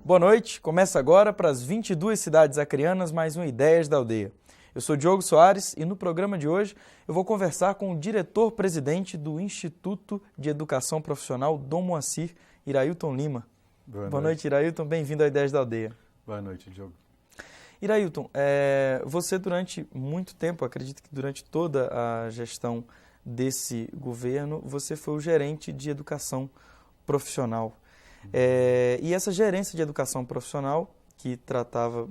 Boa noite, começa agora para as 22 cidades acreanas mais um Ideias da Aldeia. Eu sou Diogo Soares e no programa de hoje eu vou conversar com o diretor-presidente do Instituto de Educação Profissional Dom Moacir, Irailton Lima. Boa noite, Irailton, bem-vindo a Ideias da Aldeia. Boa noite, Diogo. Irailton, você durante muito tempo, acredito que durante toda a gestão desse governo, você foi o gerente de educação profissional. E essa gerência de educação profissional, que tratava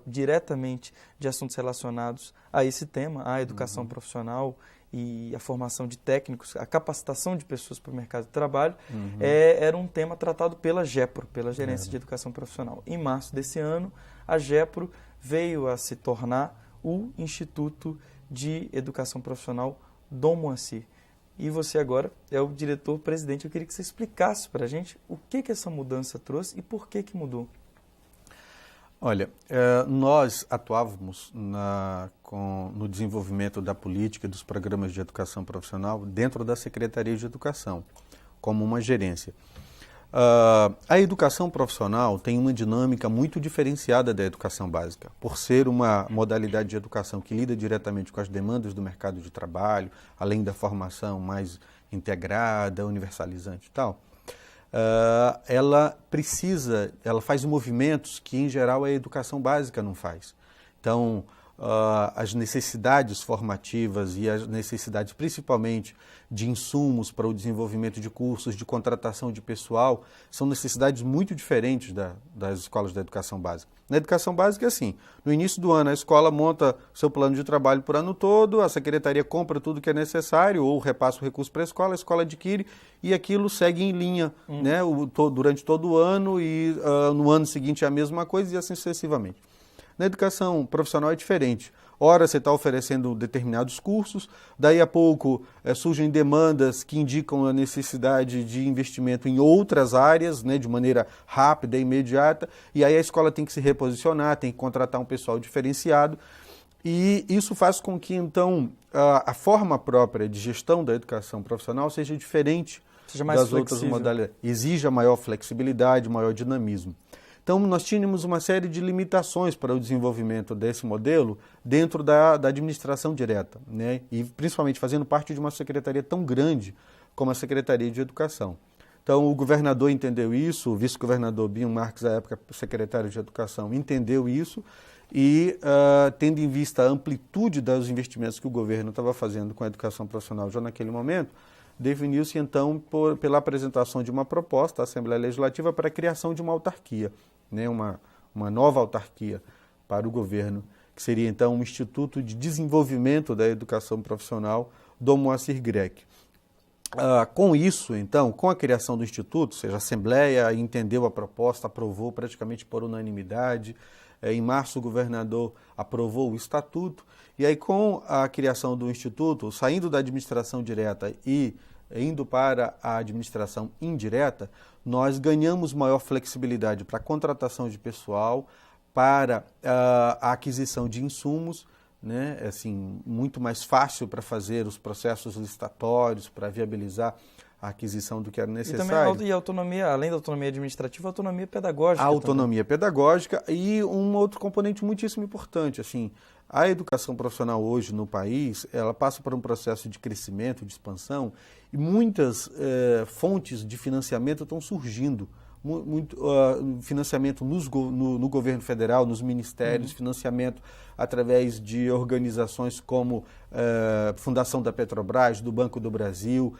diretamente de assuntos relacionados a esse tema, a educação profissional e a formação de técnicos, a capacitação de pessoas para o mercado de trabalho, era um tema tratado pela GEPRO, pela Gerência de Educação Profissional. Em março desse ano, a GEPRO veio a se tornar o Instituto de Educação Profissional Dom Moacir. E você agora é o diretor-presidente. Eu queria que você explicasse para a gente o que essa mudança trouxe e por que mudou. Olha, nós atuávamos no desenvolvimento da política dos programas de educação profissional dentro da Secretaria de Educação, como uma gerência. A educação profissional tem uma dinâmica muito diferenciada da educação básica, por ser uma modalidade de educação que lida diretamente com as demandas do mercado de trabalho, além da formação mais integrada, universalizante e tal. Ela faz movimentos que, em geral, a educação básica não faz. Então, as necessidades formativas e as necessidades, principalmente, de insumos para o desenvolvimento de cursos, de contratação de pessoal, são necessidades muito diferentes das escolas da educação básica. Na educação básica é assim, no início do ano a escola monta seu plano de trabalho por ano todo, a secretaria compra tudo que é necessário ou repassa o recurso para a escola adquire e aquilo segue em linha né, durante todo o ano e no ano seguinte é a mesma coisa e assim sucessivamente. Na educação profissional é diferente. Ora, você está oferecendo determinados cursos, daí a pouco surgem demandas que indicam a necessidade de investimento em outras áreas, né, de maneira rápida e imediata, e aí a escola tem que se reposicionar, tem que contratar um pessoal diferenciado, e isso faz com que, então, a forma própria de gestão da educação profissional seja diferente das outras modalidades. Exija maior flexibilidade, maior dinamismo. Então, nós tínhamos uma série de limitações para o desenvolvimento desse modelo dentro da administração direta, né? E principalmente fazendo parte de uma secretaria tão grande como a Secretaria de Educação. Então, o governador entendeu isso, o vice-governador Binho Marques, à época secretário de Educação, entendeu isso e, tendo em vista a amplitude dos investimentos que o governo estava fazendo com a educação profissional já naquele momento, definiu-se, então, pela apresentação de uma proposta à Assembleia Legislativa para a criação de uma autarquia, né, uma nova autarquia para o governo, que seria, então, um Instituto de Desenvolvimento da Educação Profissional Dom Moacir Grec. Com isso, então, com a criação do Instituto, ou seja, a Assembleia entendeu a proposta, aprovou praticamente por unanimidade. Em março, o governador aprovou o Estatuto. E aí, com a criação do Instituto, saindo da administração direta e indo para a administração indireta, nós ganhamos maior flexibilidade para a contratação de pessoal, para a aquisição de insumos, né? Assim, muito mais fácil para fazer os processos licitatórios, para viabilizar a aquisição do que era necessário. E também a autonomia, além da autonomia administrativa, a autonomia pedagógica. A autonomia pedagógica e um outro componente muitíssimo importante, assim, a educação profissional hoje no país, ela passa por um processo de crescimento, de expansão, e muitas fontes de financiamento estão surgindo. Financiamento no governo federal, nos ministérios, financiamento através de organizações como Fundação da Petrobras, do Banco do Brasil,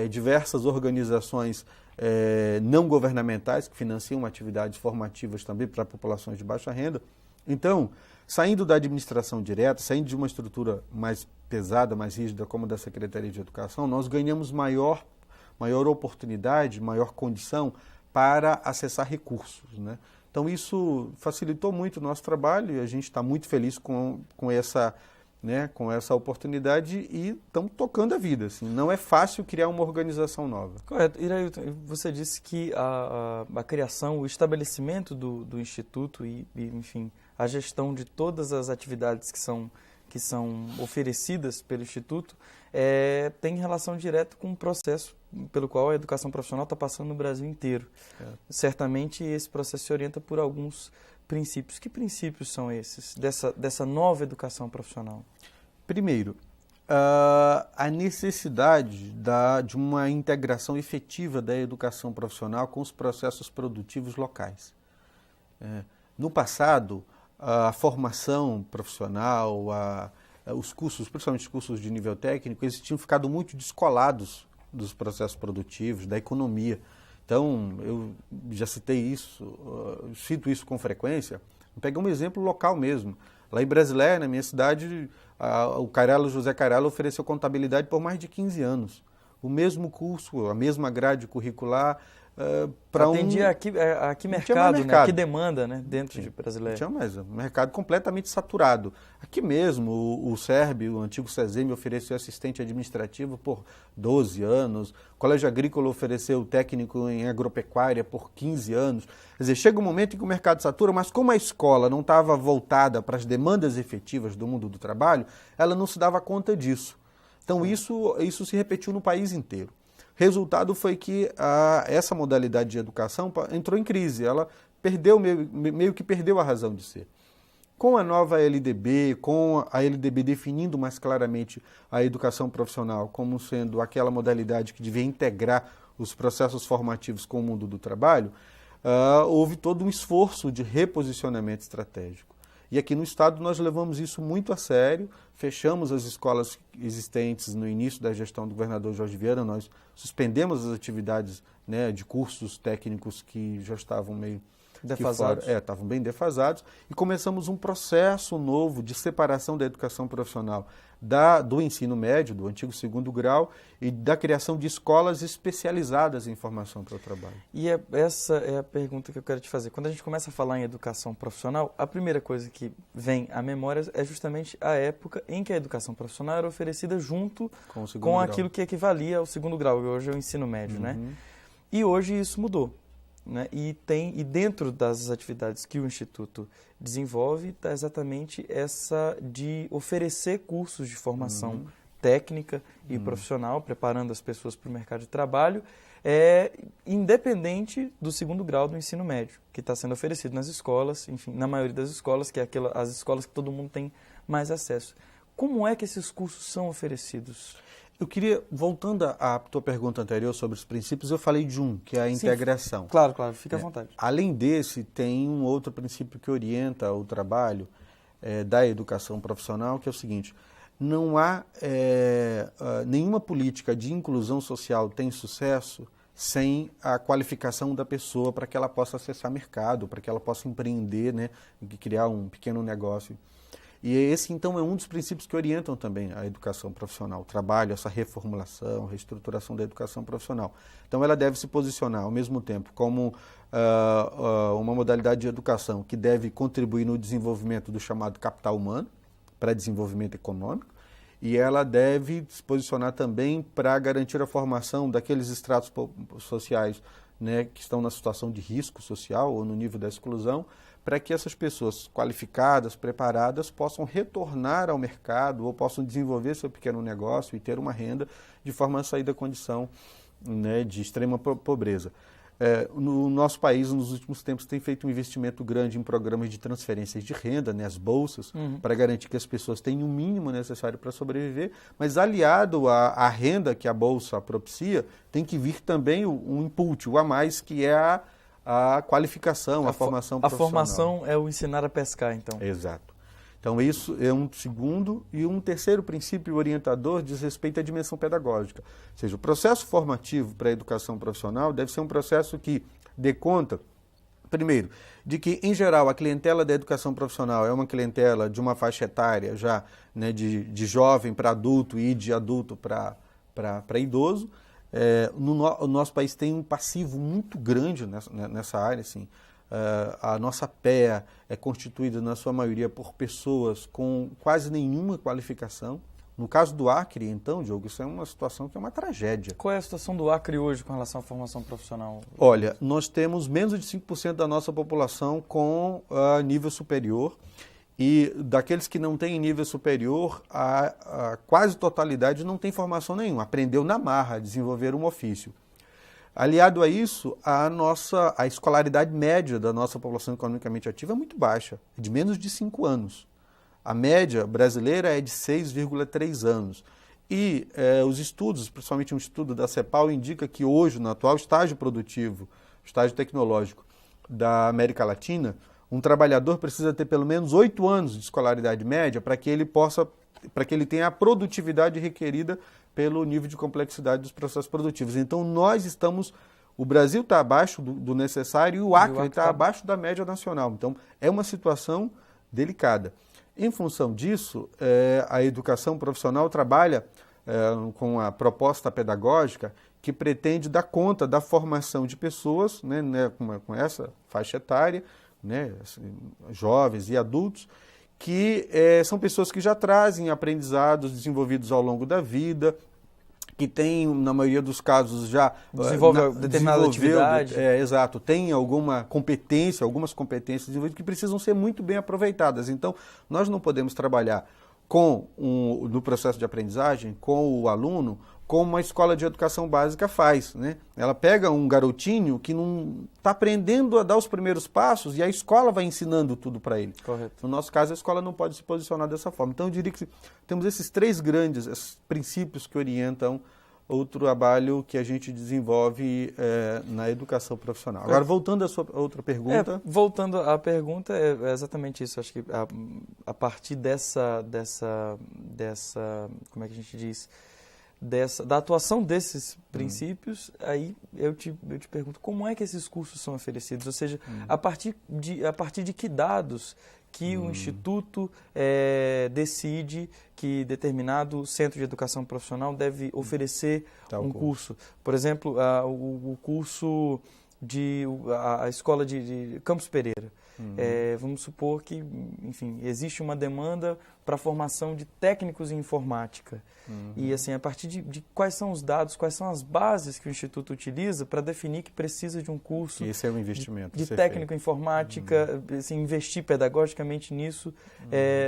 diversas organizações não governamentais que financiam atividades formativas também para populações de baixa renda. Então, saindo da administração direta, saindo de uma estrutura mais pesada, mais rígida, como a da Secretaria de Educação, nós ganhamos maior oportunidade, maior condição para acessar recursos, né? Então, isso facilitou muito o nosso trabalho e a gente está muito feliz com essa oportunidade e estamos tocando a vida. Assim. Não é fácil criar uma organização nova. Correto. Irailton, você disse que a criação, o estabelecimento do Instituto e, enfim, a gestão de todas as atividades que são que são oferecidas pelo Instituto têm relação direta com o processo pelo qual a educação profissional está passando no Brasil inteiro. Certamente esse processo se orienta por alguns princípios. Que princípios são esses dessa nova educação profissional? Primeiro, a necessidade de uma integração efetiva da educação profissional com os processos produtivos locais. No passado, a formação profissional, os cursos, principalmente os cursos de nível técnico, eles tinham ficado muito descolados dos processos produtivos, da economia. Então, eu já citei isso, cito isso com frequência. Vou pegar um exemplo local mesmo. Lá em Brasileira, na minha cidade, o José Carello ofereceu contabilidade por mais de 15 anos. O mesmo curso, a mesma grade curricular, para atendia aqui mercado, né? Aqui demanda, né? Dentro de Brasileira. Tinha mais, um mercado completamente saturado. Aqui mesmo, o SERB, o antigo SESEM, ofereceu assistente administrativo por 12 anos, o Colégio Agrícola ofereceu técnico em agropecuária por 15 anos. Quer dizer, chega um momento em que o mercado satura, mas como a escola não estava voltada para as demandas efetivas do mundo do trabalho, ela não se dava conta disso. Então, isso se repetiu no país inteiro. Resultado foi que essa modalidade de educação entrou em crise, ela meio que perdeu a razão de ser. Com a nova LDB, com a LDB definindo mais claramente a educação profissional como sendo aquela modalidade que devia integrar os processos formativos com o mundo do trabalho, houve todo um esforço de reposicionamento estratégico. E aqui no Estado nós levamos isso muito a sério, fechamos as escolas existentes no início da gestão do governador Jorge Vieira, nós suspendemos as atividades, né, de cursos técnicos que já estavam meio defasados. Estavam bem defasados, e começamos um processo novo de separação da educação profissional do ensino médio, do antigo segundo grau, e da criação de escolas especializadas em formação para o trabalho. E essa é a pergunta que eu quero te fazer. Quando a gente começa a falar em educação profissional, a primeira coisa que vem à memória é justamente a época em que a educação profissional era oferecida junto com aquilo que equivalia ao segundo grau, e hoje é o ensino médio, né? E hoje isso mudou. Né? E dentro das atividades que o Instituto desenvolve está exatamente essa de oferecer cursos de formação técnica e profissional, preparando as pessoas para o mercado de trabalho, independente do segundo grau do ensino médio, que está sendo oferecido nas escolas, enfim, na maioria das escolas, que é as escolas que todo mundo tem mais acesso. Como é que esses cursos são oferecidos? Eu queria, voltando à tua pergunta anterior sobre os princípios, eu falei de um, que é a integração. Claro, fica à vontade. Além desse, tem um outro princípio que orienta o trabalho da educação profissional, que é o seguinte: não há nenhuma política de inclusão social tem sucesso sem a qualificação da pessoa para que ela possa acessar mercado, para que ela possa empreender, né, e criar um pequeno negócio. E esse, então, é um dos princípios que orientam também a educação profissional, o trabalho, essa reformulação, reestruturação da educação profissional. Então, ela deve se posicionar, ao mesmo tempo, como uma modalidade de educação que deve contribuir no desenvolvimento do chamado capital humano, para desenvolvimento econômico, e ela deve se posicionar também para garantir a formação daqueles estratos sociais, né, que estão na situação de risco social ou no nível da exclusão, para que essas pessoas qualificadas, preparadas, possam retornar ao mercado ou possam desenvolver seu pequeno negócio e ter uma renda de forma a sair da condição, né, de extrema pobreza. No nosso país, nos últimos tempos, tem feito um investimento grande em programas de transferências de renda, né, as bolsas, para garantir que as pessoas tenham o mínimo necessário para sobreviver, mas aliado à renda que a bolsa propicia, tem que vir também um input, o a mais, que é a qualificação, a formação profissional. A formação é o ensinar a pescar, então. Exato. Então, isso é um segundo. E um terceiro princípio orientador diz respeito à dimensão pedagógica. Ou seja, o processo formativo para a educação profissional deve ser um processo que dê conta, primeiro, de que, em geral, a clientela da educação profissional é uma clientela de uma faixa etária já, né, de jovem para adulto e de adulto para idoso. O nosso país tem um passivo muito grande nessa área. Assim. A nossa PEA é constituída, na sua maioria, por pessoas com quase nenhuma qualificação. No caso do Acre, então, Diogo, isso é uma situação que é uma tragédia. Qual é a situação do Acre hoje com relação à formação profissional? Olha, nós temos menos de 5% da nossa população com nível superior e daqueles que não têm nível superior, a quase totalidade não tem formação nenhuma, aprendeu na marra a desenvolver um ofício. Aliado a isso, a escolaridade média da nossa população economicamente ativa é muito baixa, de menos de 5 anos. A média brasileira é de 6,3 anos. E os estudos, principalmente um estudo da CEPAL, indica que hoje, no atual estágio produtivo, estágio tecnológico da América Latina, um trabalhador precisa ter pelo menos 8 anos de escolaridade média para que ele tenha a produtividade requerida pelo nível de complexidade dos processos produtivos. Então, o Brasil está abaixo do necessário e o Acre está abaixo da média nacional. Então, é uma situação delicada. Em função disso, a educação profissional trabalha com a proposta pedagógica que pretende dar conta da formação de pessoas, né, com essa faixa etária, né, jovens e adultos, que são pessoas que já trazem aprendizados desenvolvidos ao longo da vida, que têm, na maioria dos casos, já desenvolveu determinada atividade. Exato, tem algumas competências desenvolvidas que precisam ser muito bem aproveitadas. Então, nós não podemos trabalhar no processo de aprendizagem com o aluno como uma escola de educação básica faz, né? Ela pega um garotinho que não está aprendendo a dar os primeiros passos e a escola vai ensinando tudo para ele. Correto. No nosso caso, a escola não pode se posicionar dessa forma. Então, eu diria que temos esses 3 grandes princípios que orientam o trabalho que a gente desenvolve na educação profissional. Agora, voltando à sua outra pergunta... Voltando à pergunta, é exatamente isso. Acho que a partir dessa, como é que a gente diz... da atuação desses princípios, aí eu te pergunto, como é que esses cursos são oferecidos? Ou seja, a partir de que dados que o Instituto decide que determinado centro de educação profissional deve oferecer um curso? Por exemplo, o curso a escola de Campos Pereira. Vamos supor que, enfim, existe uma demanda para a formação de técnicos em informática. E, assim, a partir de quais são os dados, quais são as bases que o Instituto utiliza para definir que precisa de um curso esse é um investimento de técnico em informática, assim, investir pedagogicamente nisso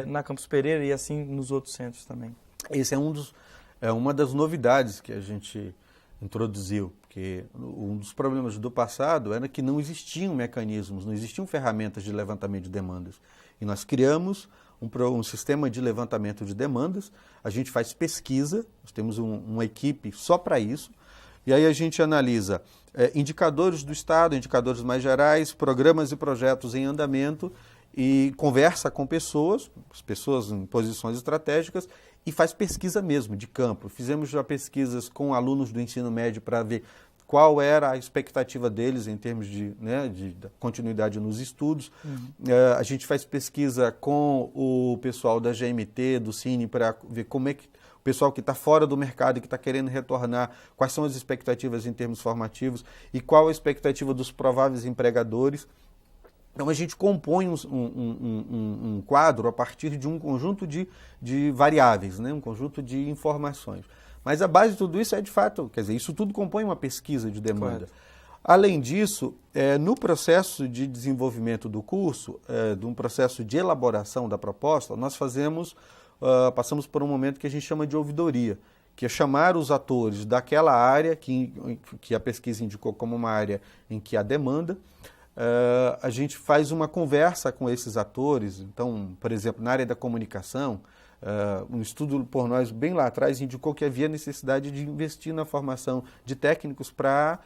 na Campos Pereira e, assim, nos outros centros também. Esse é uma das novidades que a gente introduziu, porque um dos problemas do passado era que não existiam mecanismos, não existiam ferramentas de levantamento de demandas. E nós criamos um sistema de levantamento de demandas, a gente faz pesquisa, nós temos uma equipe só para isso, e aí a gente analisa indicadores do Estado, indicadores mais gerais, programas e projetos em andamento, e conversa com pessoas em posições estratégicas, e faz pesquisa mesmo, de campo. Fizemos já pesquisas com alunos do ensino médio para ver qual era a expectativa deles em termos de continuidade nos estudos. A gente faz pesquisa com o pessoal da GMT, do Cine, para ver como é que o pessoal que está fora do mercado e que está querendo retornar, quais são as expectativas em termos formativos e qual a expectativa dos prováveis empregadores. Então, a gente compõe um quadro a partir de um conjunto de variáveis, né? Um conjunto de informações. Mas a base de tudo isso de fato, quer dizer, isso tudo compõe uma pesquisa de demanda. Correto. Além disso, no processo de desenvolvimento do curso, de um processo de elaboração da proposta, nós passamos por um momento que a gente chama de ouvidoria, que é chamar os atores daquela área que a pesquisa indicou como uma área em que há demanda. A gente faz uma conversa com esses atores. Então, por exemplo, na área da comunicação, um estudo por nós bem lá atrás indicou que havia necessidade de investir na formação de técnicos para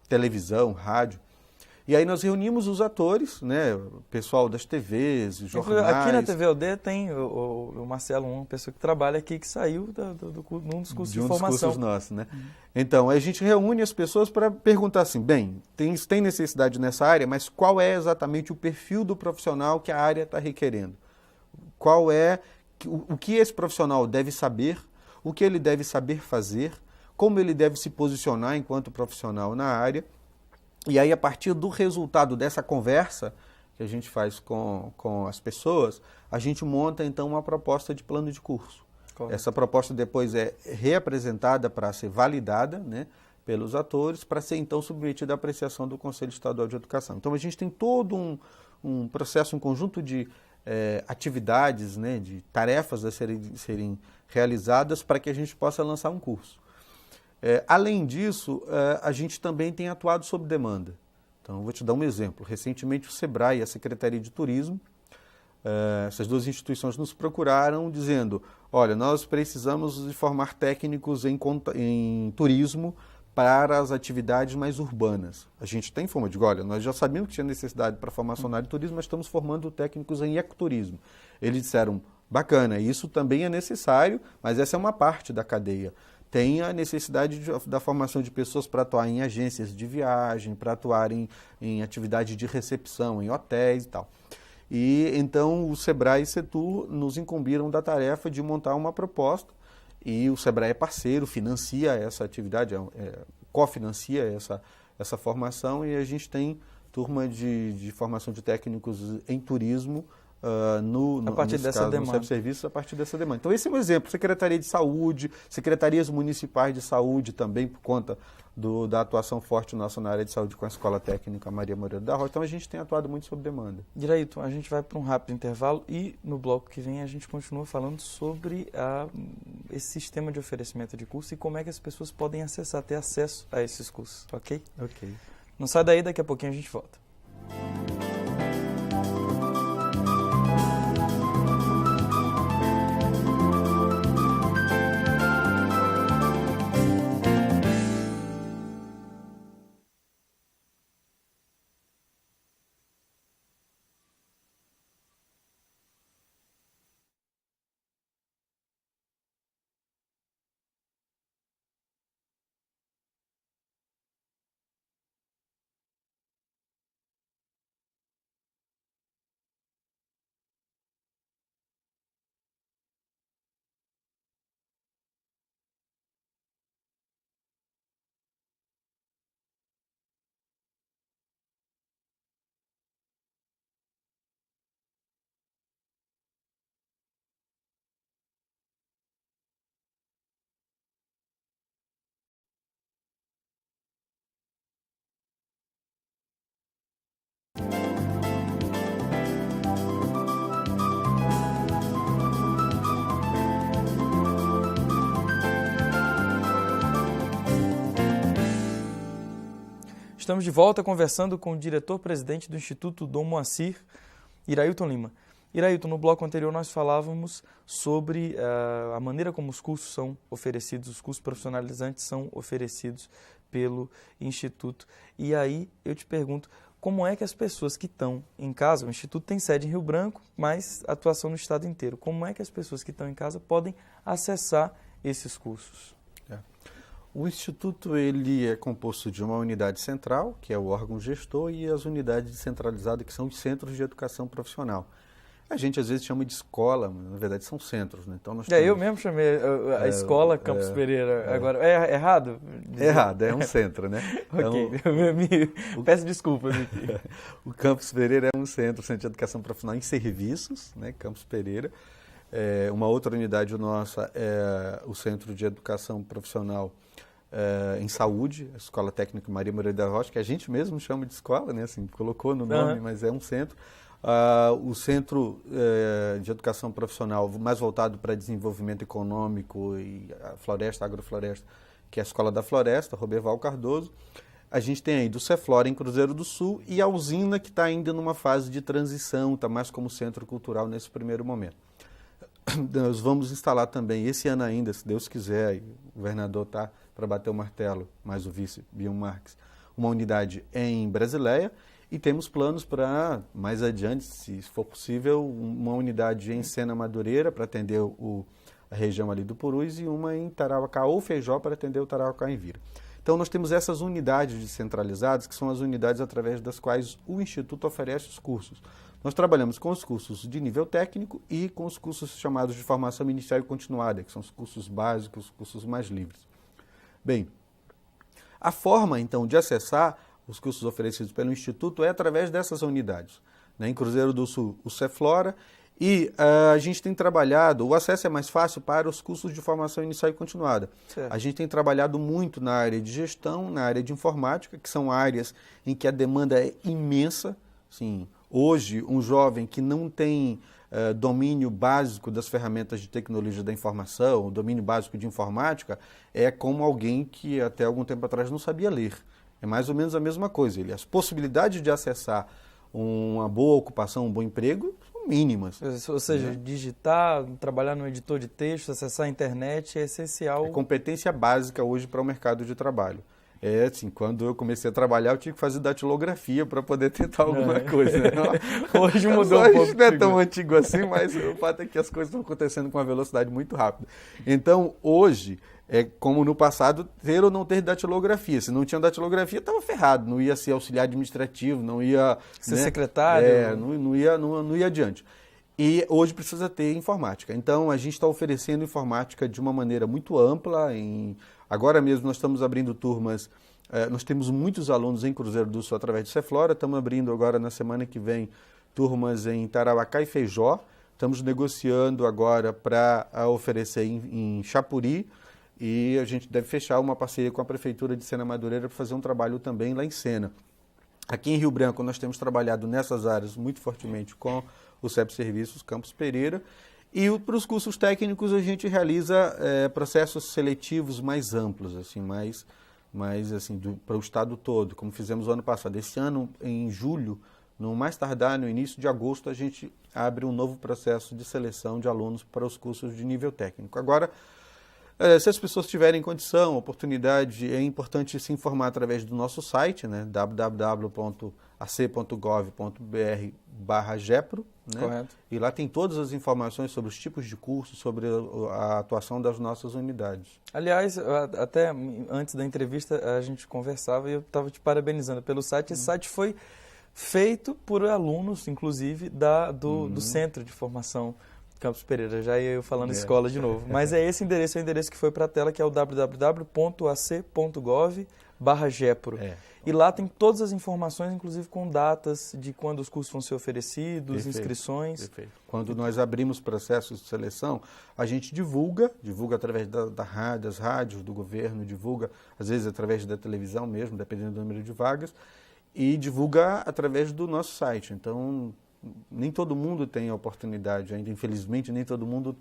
televisão, rádio. E aí nós reunimos os atores, né, o pessoal das TVs, jornais. Aqui na TVOD tem o Marcelo, uma pessoa que trabalha aqui, que saiu num dos cursos de formação. Dos cursos nossos, né? Então, a gente reúne as pessoas para perguntar assim, bem, tem necessidade nessa área, mas qual é exatamente o perfil do profissional que a área está requerendo? O que esse profissional deve saber, o que ele deve saber fazer, como ele deve se posicionar enquanto profissional na área. E aí, a partir do resultado dessa conversa que a gente faz com as pessoas, a gente monta, então, uma proposta de plano de curso. Correto. Essa proposta depois é reapresentada para ser validada, né, pelos atores, para ser, então, submetida à apreciação do Conselho Estadual de Educação. Então, a gente tem todo um processo, um conjunto de atividades, né, de tarefas a serem realizadas para que a gente possa lançar um curso. Além disso, a gente também tem atuado sob demanda. Então, eu vou te dar um exemplo. Recentemente, o SEBRAE e a Secretaria de Turismo, essas duas instituições nos procuraram dizendo, olha, nós precisamos de formar técnicos em turismo para as atividades mais urbanas. A gente tem forma, digo, olha, nós já sabíamos que tinha necessidade para formação na área de turismo, mas estamos formando técnicos em ecoturismo. Eles disseram, bacana, isso também é necessário, mas essa é uma parte da cadeia. Tem a necessidade da formação de pessoas para atuar em agências de viagem, para atuar em atividade de recepção, em hotéis e tal. E então o SEBRAE e Setur nos incumbiram da tarefa de montar uma proposta e o SEBRAE é parceiro, financia essa atividade, cofinancia essa formação e a gente tem turma de formação de técnicos em turismo a partir dessa demanda. No serviços a partir dessa demanda. Então esse é um exemplo, Secretaria de Saúde, Secretarias Municipais de Saúde também por conta da atuação forte nossa na área de saúde com a Escola Técnica Maria Moreira da Rocha. Então a gente tem atuado muito sob demanda. Direito, a gente vai para um rápido intervalo e no bloco que vem a gente continua falando sobre esse sistema de oferecimento de curso e como é que as pessoas podem ter acesso a esses cursos, ok? Ok. Não sai daí, daqui a pouquinho a gente volta. Estamos de volta conversando com o diretor-presidente do Instituto Dom Moacir, Irailton Lima. Irailton, no bloco anterior nós falávamos sobre a maneira como os cursos são oferecidos, os cursos profissionalizantes são oferecidos pelo Instituto. E aí eu te pergunto, como é que as pessoas que estão em casa, o Instituto tem sede em Rio Branco, mas atuação no estado inteiro, como é que as pessoas que estão em casa podem acessar esses cursos? O Instituto ele é composto de uma unidade central, que é o órgão gestor, e as unidades descentralizadas, que são os centros de educação profissional. A gente às vezes chama de escola, mas na verdade são centros, né? Então, nós temos... Eu mesmo chamei a escola Campos Pereira. Agora, é errado? Errado, é um centro, né? Ok, peço desculpas aqui. O Campos Pereira é um centro de educação profissional em serviços, né? Campos Pereira. Uma outra unidade nossa é o Centro de Educação Profissional em Saúde, a Escola Técnica Maria Moreira da Rocha, que a gente mesmo chama de escola, né? Assim, colocou no nome, mas é um centro. O Centro de Educação Profissional mais voltado para desenvolvimento econômico e a floresta, agrofloresta, que é a Escola da Floresta, Roberval Cardoso. A gente tem aí do Ceflora em Cruzeiro do Sul e a usina que está ainda numa fase de transição, está mais como centro cultural nesse primeiro momento. Nós vamos instalar também, esse ano ainda, se Deus quiser, e o governador está para bater o martelo, mais o vice, Bion Marques, uma unidade em Brasileia, e temos planos para, mais adiante, se for possível, uma unidade em Sena Madureira para atender a região ali do Purus e uma em Tarauacá ou Feijó para atender o Tarauacá em Vira. Então nós temos essas unidades descentralizadas, que são as unidades através das quais o Instituto oferece os cursos. Nós trabalhamos com os cursos de nível técnico e com os cursos chamados de formação inicial e continuada, que são os cursos básicos, os cursos mais livres. Bem, a forma, então, de acessar os cursos oferecidos pelo Instituto é através dessas unidades. Em Cruzeiro do Sul, o Ceflora, e a gente tem trabalhado, o acesso é mais fácil para os cursos de formação inicial e continuada. Certo. A gente tem trabalhado muito na área de gestão, na área de informática, que são áreas em que a demanda é imensa. Sim, hoje, um jovem que não tem domínio básico das ferramentas de tecnologia da informação, domínio básico de informática, é como alguém que até algum tempo atrás não sabia ler. É mais ou menos a mesma coisa. As possibilidades de acessar uma boa ocupação, um bom emprego, são mínimas. Ou seja, digitar, trabalhar no editor de texto, acessar a internet é essencial. É competência básica hoje para o mercado de trabalho. Assim, quando eu comecei a trabalhar, eu tinha que fazer datilografia para poder tentar alguma coisa. Né? Hoje mudou um pouco. Hoje não é tão antigo assim, mas o fato é que as coisas estão acontecendo com uma velocidade muito rápida. Então, hoje, é como no passado, ter ou não ter datilografia. Se não tinha datilografia, estava ferrado. Não ia ser auxiliar administrativo, não ia... Ser secretário. Não ia adiante. E hoje precisa ter informática. Então, a gente está oferecendo informática de uma maneira muito ampla. Agora mesmo nós estamos abrindo turmas, nós temos muitos alunos em Cruzeiro do Sul através do Ceflora, estamos abrindo agora na semana que vem turmas em Tarauacá e Feijó, estamos negociando agora para oferecer em Chapuri e a gente deve fechar uma parceria com a Prefeitura de Sena Madureira para fazer um trabalho também lá em Sena. Aqui em Rio Branco nós temos trabalhado nessas áreas muito fortemente com o CEP Serviços Campos Pereira. E para os cursos técnicos a gente realiza processos seletivos mais amplos, assim, mais assim, para o estado todo, como fizemos o ano passado. Esse ano, em julho, no mais tardar, no início de agosto, a gente abre um novo processo de seleção de alunos para os cursos de nível técnico. Agora, se as pessoas tiverem condição, oportunidade, é importante se informar através do nosso site, né, www.ac.gov.br/GEPRO, né? Correto. E lá tem todas as informações sobre os tipos de cursos, sobre a atuação das nossas unidades. Aliás, até antes da entrevista a gente conversava e eu estava te parabenizando pelo site. Esse site foi feito por alunos, inclusive, do Centro de Formação Campos Pereira. Já ia eu falando escola de novo. Mas é esse endereço, é o endereço que foi para a tela, que é o www.ac.gov/GEPRO. E lá tem todas as informações, inclusive com datas de quando os cursos vão ser oferecidos, perfeito, inscrições. Perfeito. Quando nós abrimos processos de seleção, a gente divulga através das rádios do governo, divulga às vezes através da televisão mesmo, dependendo do número de vagas, e divulga através do nosso site. Então, nem todo mundo tem a oportunidade ainda, infelizmente, nem todo mundo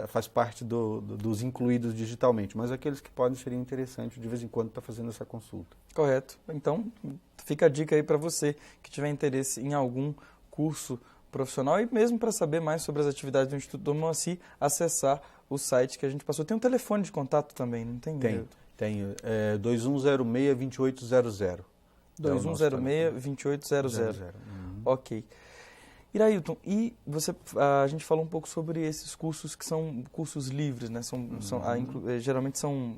faz parte dos incluídos digitalmente, mas aqueles que podem seria interessante de vez em quando estar fazendo essa consulta. Correto. Então, fica a dica aí para você que tiver interesse em algum curso profissional e mesmo para saber mais sobre as atividades do Instituto Dom Moacir, acessar o site que a gente passou. Tem um telefone de contato também, não tem? Tem 2106-2800. 2106-2800. Ok. Irailton, e a gente falou um pouco sobre esses cursos que são cursos livres, né? Geralmente são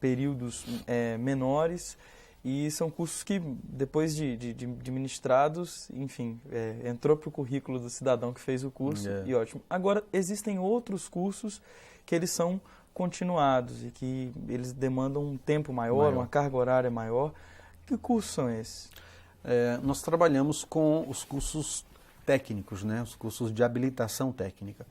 períodos menores e são cursos que, depois de ministrados, enfim, entrou para o currículo do cidadão que fez o curso e ótimo. Agora, existem outros cursos que eles são continuados e que eles demandam um tempo maior, uma carga horária maior. Que cursos são esses? Nós trabalhamos com os cursos técnicos, né? Os cursos de habilitação técnica.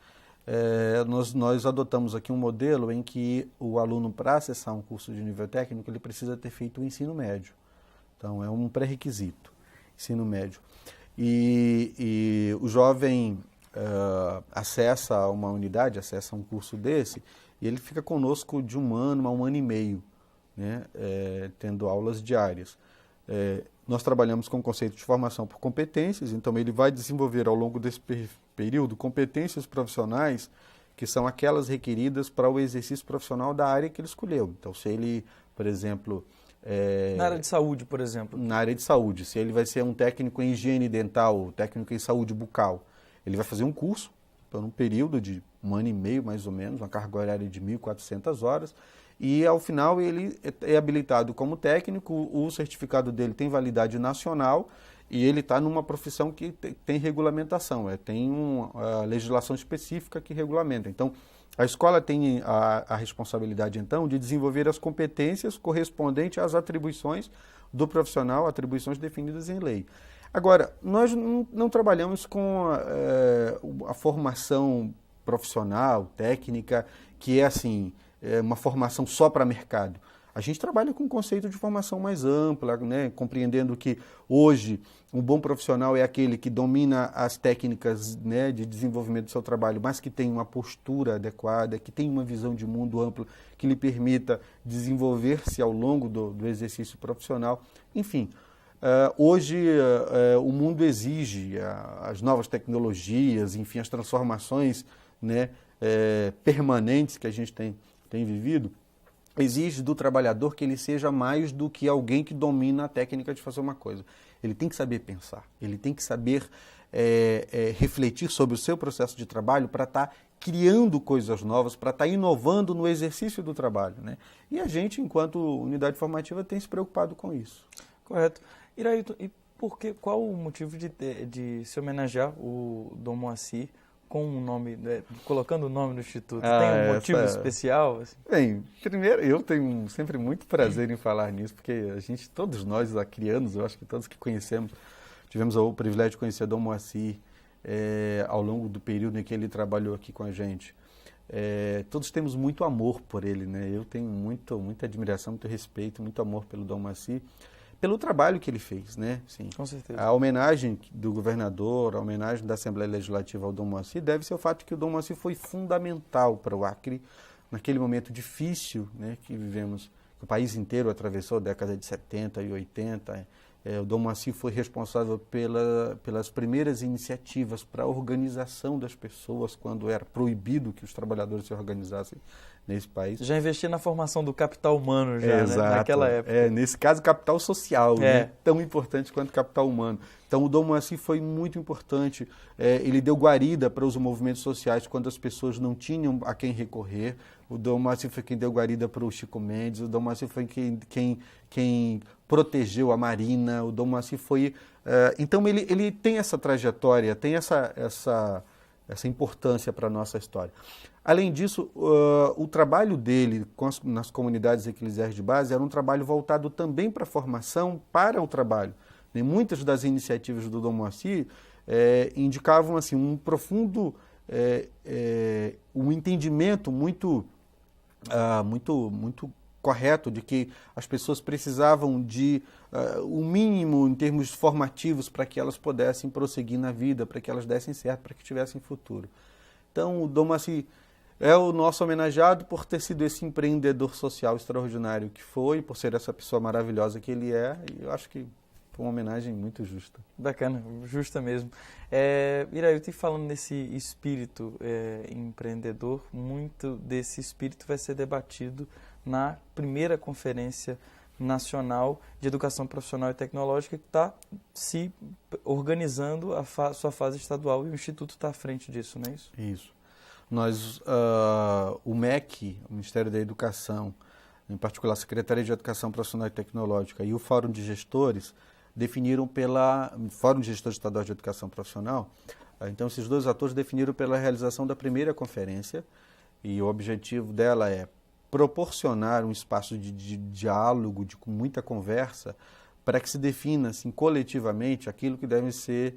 Nós adotamos aqui um modelo em que o aluno, para acessar um curso de nível técnico, ele precisa ter feito o ensino médio. Então, é um pré-requisito, ensino médio. E o jovem acessa uma unidade, acessa um curso desse, e ele fica conosco de 1 ano a 1 ano e meio, né? Tendo aulas diárias. Nós trabalhamos com o conceito de formação por competências, então ele vai desenvolver ao longo desse período competências profissionais que são aquelas requeridas para o exercício profissional da área que ele escolheu. Então, se ele, por exemplo... na área de saúde, por exemplo. Na área de saúde. Se ele vai ser um técnico em higiene dental, técnico em saúde bucal, ele vai fazer um curso por um período de 1 ano e meio, mais ou menos, uma carga horária de 1.400 horas, e ao final ele é habilitado como técnico, o certificado dele tem validade nacional e ele está numa profissão que tem regulamentação, tem uma legislação específica que regulamenta. Então, a escola tem a responsabilidade, então, de desenvolver as competências correspondentes às atribuições do profissional, atribuições definidas em lei. Agora, nós não trabalhamos com a formação profissional, técnica, que é assim... uma formação só para mercado. A gente trabalha com um conceito de formação mais ampla, né? Compreendendo que hoje um bom profissional é aquele que domina as técnicas, né, de desenvolvimento do seu trabalho, mas que tem uma postura adequada, que tem uma visão de mundo ampla, que lhe permita desenvolver-se ao longo do exercício profissional. Enfim, hoje o mundo exige as novas tecnologias, enfim, as transformações, né, permanentes que a gente tem vivido, exige do trabalhador que ele seja mais do que alguém que domina a técnica de fazer uma coisa. Ele tem que saber pensar, ele tem que saber refletir sobre o seu processo de trabalho para estar criando coisas novas, para estar inovando no exercício do trabalho, né? E a gente, enquanto unidade formativa, tem se preocupado com isso. Correto. Irailton, e qual o motivo de se homenagear o Dom Moacir com o nome, colocando o nome do Instituto? Tem um motivo especial? Assim? Bem, primeiro, eu tenho sempre muito prazer em falar nisso, porque todos nós, acrianos, eu acho que todos que conhecemos, tivemos o privilégio de conhecer Dom Moacir ao longo do período em que ele trabalhou aqui com a gente. Todos temos muito amor por ele, né? Eu tenho muita admiração, muito respeito, muito amor pelo Dom Moacir, pelo trabalho que ele fez, né? Sim. Com certeza. A homenagem do governador, a homenagem da Assembleia Legislativa ao Dom Moacir deve ser o fato que o Dom Moacir foi fundamental para o Acre naquele momento difícil, né, que vivemos, que o país inteiro atravessou, a década de 70 e 80. O Dom Moacir foi responsável pelas primeiras iniciativas para a organização das pessoas, quando era proibido que os trabalhadores se organizassem nesse país. Já investia na formação do capital humano, né, naquela época. Nesse caso, capital social, né, tão importante quanto capital humano. Então, o Dom Moacir foi muito importante. Ele deu guarida para os movimentos sociais quando as pessoas não tinham a quem recorrer. O Dom Moacir foi quem deu guarida para o Chico Mendes. O Dom Moacir foi quem protegeu a Marina. O Dom Moacir foi... Então, ele tem essa trajetória, tem essa importância para a nossa história. Além disso, o trabalho dele nas comunidades eclesiais de base era um trabalho voltado também para a formação, para o trabalho. E muitas das iniciativas do Dom Moacir indicavam assim, um profundo um entendimento muito correto de que as pessoas precisavam de o mínimo em termos formativos para que elas pudessem prosseguir na vida, para que elas dessem certo, para que tivessem futuro. Então, o Dom Moacir é o nosso homenageado por ter sido esse empreendedor social extraordinário que foi, por ser essa pessoa maravilhosa que ele é, e eu acho que foi uma homenagem muito justa. Bacana, justa mesmo. Irailton, falando nesse espírito empreendedor, muito desse espírito vai ser debatido na primeira Conferência Nacional de Educação Profissional e Tecnológica, que está se organizando sua fase estadual, e o Instituto está à frente disso, não é isso? Isso. O MEC, o Ministério da Educação, em particular a Secretaria de Educação Profissional e Tecnológica e o Fórum de Gestores, definiram Fórum de Gestores Estaduais de Educação Profissional, então esses dois atores definiram pela realização da primeira conferência, e o objetivo dela é proporcionar um espaço de diálogo, de muita conversa, para que se defina assim, coletivamente aquilo que devem ser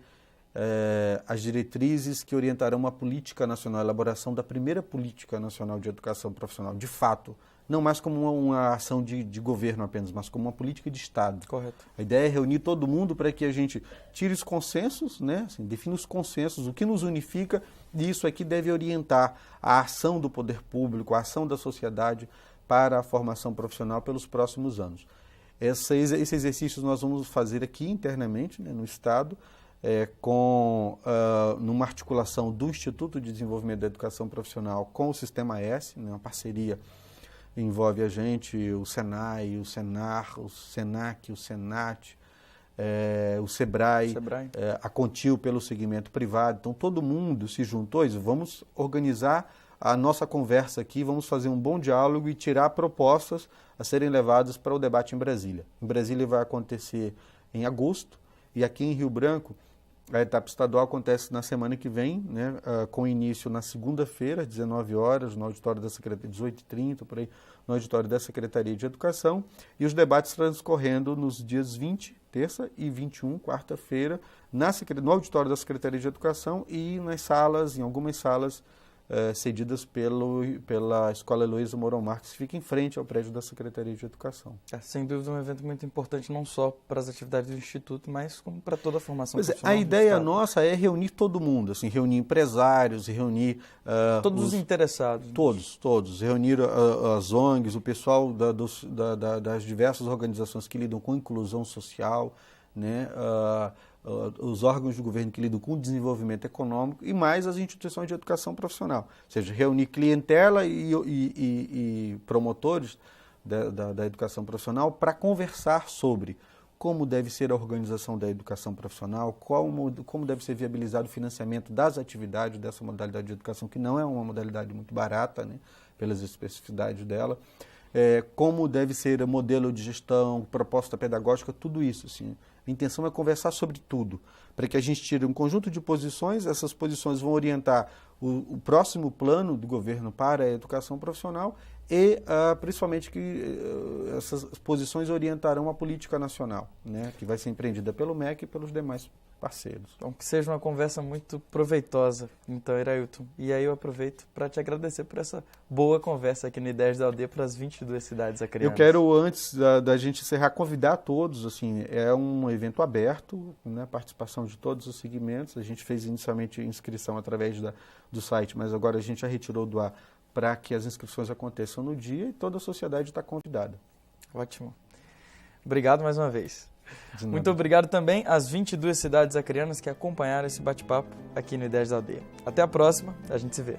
as diretrizes que orientarão a política nacional, a elaboração da primeira política nacional de educação profissional, de fato, não mais como uma ação de governo apenas, mas como uma política de Estado. Correto. A ideia é reunir todo mundo para que a gente tire os consensos, né? Assim, defina os consensos, o que nos unifica, e isso aqui deve orientar a ação do poder público, a ação da sociedade para a formação profissional pelos próximos anos. Esse exercício nós vamos fazer aqui internamente, né, no Estado, numa articulação do Instituto de Desenvolvimento da Educação Profissional com o Sistema S, né, uma parceria envolve a gente, o Senai, o Senar, o Senac, o Senat, o Sebrae, a Contil pelo segmento privado. Então, todo mundo se juntou e vamos organizar a nossa conversa aqui, vamos fazer um bom diálogo e tirar propostas a serem levadas para o debate em Brasília. Em Brasília vai acontecer em agosto, e aqui em Rio Branco, a etapa estadual acontece na semana que vem, né, com início na segunda-feira, às 19 horas, no auditório da Secretaria, 18h30, por aí, no auditório da Secretaria de Educação, e os debates transcorrendo nos dias 20, terça, e 21, quarta-feira, no auditório da Secretaria de Educação e nas salas, em algumas salas cedidas pela Escola Heloísa Mourão Marques, que fica em frente ao prédio da Secretaria de Educação. Sem dúvida, um evento muito importante, não só para as atividades do Instituto, mas como para toda a formação A profissional. ideia nossa é reunir todo mundo, assim, reunir empresários, reunir... todos os interessados. Todos. Reunir as ONGs, o pessoal das diversas organizações que lidam com inclusão social, né? Os órgãos do governo que lidam com o desenvolvimento econômico e mais as instituições de educação profissional. Ou seja, reunir clientela e promotores da educação profissional para conversar sobre como deve ser a organização da educação profissional, como deve ser viabilizado o financiamento das atividades dessa modalidade de educação, que não é uma modalidade muito barata, né, pelas especificidades dela, como deve ser o modelo de gestão, proposta pedagógica, tudo isso. Assim. A intenção é conversar sobre tudo, para que a gente tire um conjunto de posições, essas posições vão orientar o próximo plano do governo para a educação profissional e, principalmente, que essas posições orientarão a política nacional, né, que vai ser empreendida pelo MEC e pelos demais parceiros. Então, que seja uma conversa muito proveitosa, então, Irailton. E aí eu aproveito para te agradecer por essa boa conversa aqui no Ideias da Aldeia para as 22 cidades acreanas. Eu quero, antes da gente encerrar, convidar todos, assim, é um evento aberto, né, participação de todos os segmentos. A gente fez inicialmente inscrição através do site, mas agora a gente já retirou do ar para que as inscrições aconteçam no dia e toda a sociedade está convidada. Ótimo. Obrigado mais uma vez. Muito obrigado também às 22 cidades acreanas que acompanharam esse bate-papo aqui no Ideias da Aldeia. Até a próxima, a gente se vê.